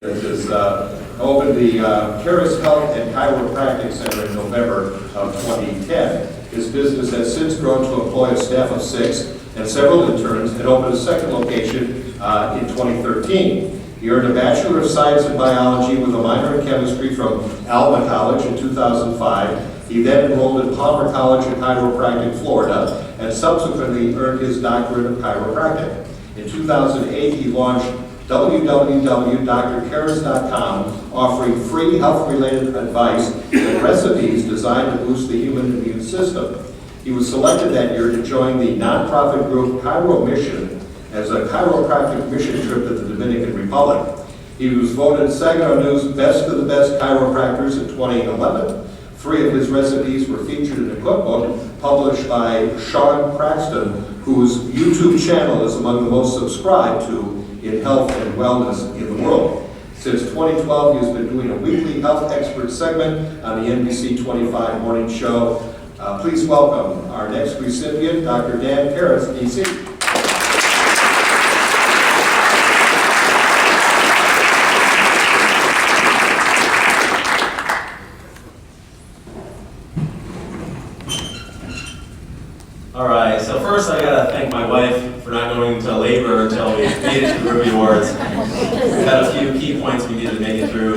Has opened the Kehres Health and Chiropractic Center in November of 2010. His business has since grown to employ a staff of 6 and several interns, and opened a second location in 2013. He earned a Bachelor of Science in Biology with a minor in chemistry from Alma College in 2005. He then enrolled at Palmer College in Chiropractic, Florida, and subsequently earned his doctorate of chiropractic. In 2008, he launched www.drkehres.com, offering free health-related advice and recipes designed to boost the human immune system. He was selected that year to join the nonprofit group Chiro Mission as a chiropractic mission trip to the Dominican Republic. He was voted Saginaw News Best of the Best Chiropractors in 2011. 3 of his recipes were featured in a cookbook published by Sean Craxton, whose YouTube channel is among the most subscribed to in health and wellness in the world. Since 2012, he has been doing a weekly health expert segment on the NBC 25 morning show. Please welcome our next recipient, Dr. Dan Kehres, DC. All right, so first I gotta thank my wife for not going into labor until we made it to the Ruby Awards. We had a few key points we needed to make it through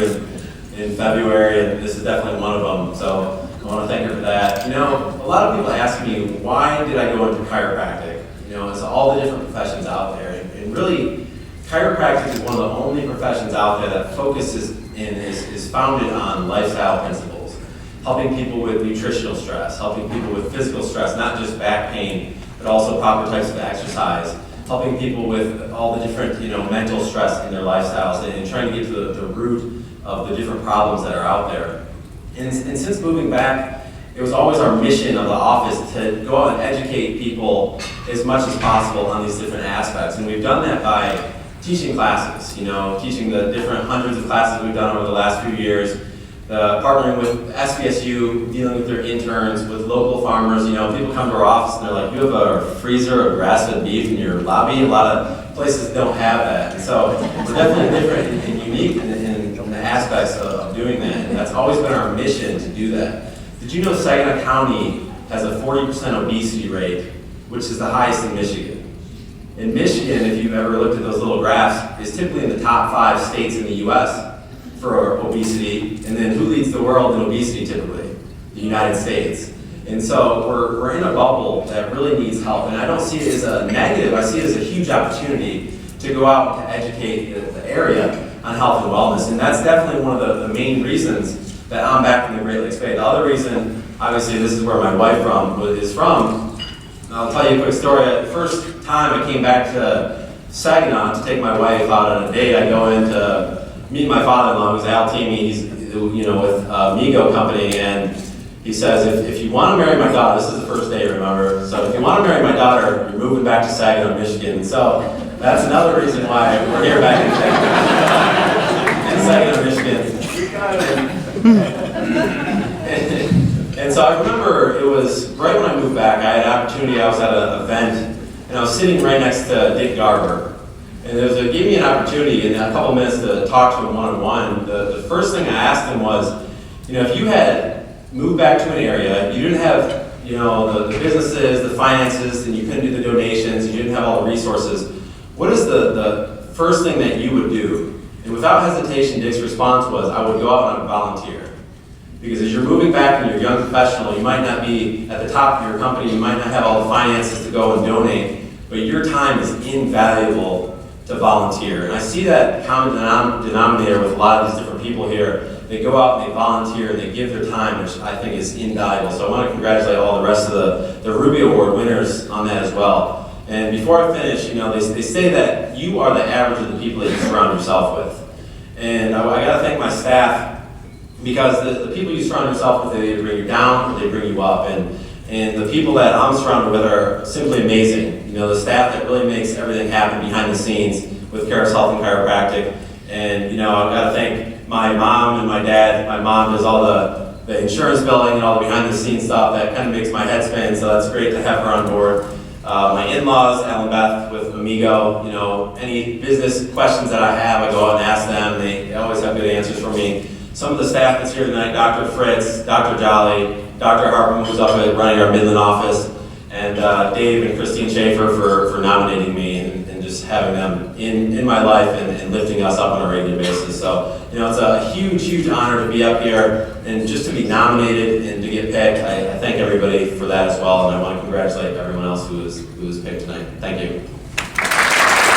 in February, and this is definitely one of them, so I want to thank her for that. You know, a lot of people ask me, why did I go into chiropractic? You know, it's all the different professions out there, and really, chiropractic is one of the only professions out there that focuses and is founded on lifestyle principles. Helping people with nutritional stress, helping people with physical stress, not just back pain, but also proper types of exercise, helping people with all the different, mental stress in their lifestyles, and trying to get to the root of the different problems that are out there. And since moving back, it was always our mission of the office to go out and educate people as much as possible on these different aspects. And we've done that by teaching classes, teaching the different hundreds of classes we've done over the last few years, partnering with SBSU, dealing with their interns, with local farmers. People come to our office and they're like, you have a freezer of grass-fed beef in your lobby? A lot of places don't have that. And so we're definitely different and unique in the aspects of doing that. And that's always been our mission to do that. Did you know Saginaw County has a 40% obesity rate, which is the highest in Michigan? In Michigan, if you've ever looked at those little graphs, is typically in the top 5 states in the US for obesity, and then who leads the world in obesity typically? The United States. And so we're in a bubble that really needs help, and I don't see it as a negative, I see it as a huge opportunity to go out and to educate the area on health and wellness, and that's definitely one of the main reasons that I'm back in the Great Lakes Bay. The other reason, obviously this is where my wife is from, and I'll tell you a quick story. The first time I came back to Saginaw to take my wife out on a date, I go in to meet my father-in-law, who's Al Teamy. He's with Migo Company, and he says, if you want to marry my daughter, this is the first day, remember, so if you want to marry my daughter, you're moving back to Saginaw, Michigan. So that's another reason why we're here back in Saginaw, Michigan. And so I remember it was right when I moved back, I had an opportunity, I was at an event, and I was sitting right next to Dick Garber. And it gave me an opportunity in a couple minutes to talk to him one-on-one. The first thing I asked him was, if you had moved back to an area, you didn't have, the businesses, the finances, and you couldn't do the donations, you didn't have all the resources, what is the first thing that you would do? And without hesitation, Dick's response was, I would go out and I would volunteer. Because as you're moving back and you're a young professional, you might not be at the top of your company, you might not have all the finances to go and donate, but your time is invaluable to volunteer. And I see that common denominator with a lot of these different people here. They go out and they volunteer and they give their time, which I think is invaluable. So I want to congratulate all the rest of the Ruby Award winners on that as well. And before I finish, they say that you are the average of the people that you surround yourself with. And I got to thank my staff, because the people you surround yourself with, they either bring you down or they bring you up. And the people that I'm surrounded with are simply amazing. The staff that really makes everything happen behind the scenes with Kehres Health and Chiropractic. And, I've got to thank my mom and my dad. My mom does all the insurance billing and all the behind the scenes stuff that kind of makes my head spin, so that's great to have her on board. My in-laws, Alan and Beth with Amigo, any business questions that I have, I go out and ask them. They some of the staff that's here tonight, Dr. Fritz, Dr. Jolly, Dr. Hartman, who's up at running our Midland office, and Dave and Christine Schaefer for nominating me and just having them in my life and lifting us up on a regular basis. So, you know, it's a huge, huge honor to be up here and just to be nominated and to get picked. I thank everybody for that as well, and I want to congratulate everyone else who was picked tonight. Thank you.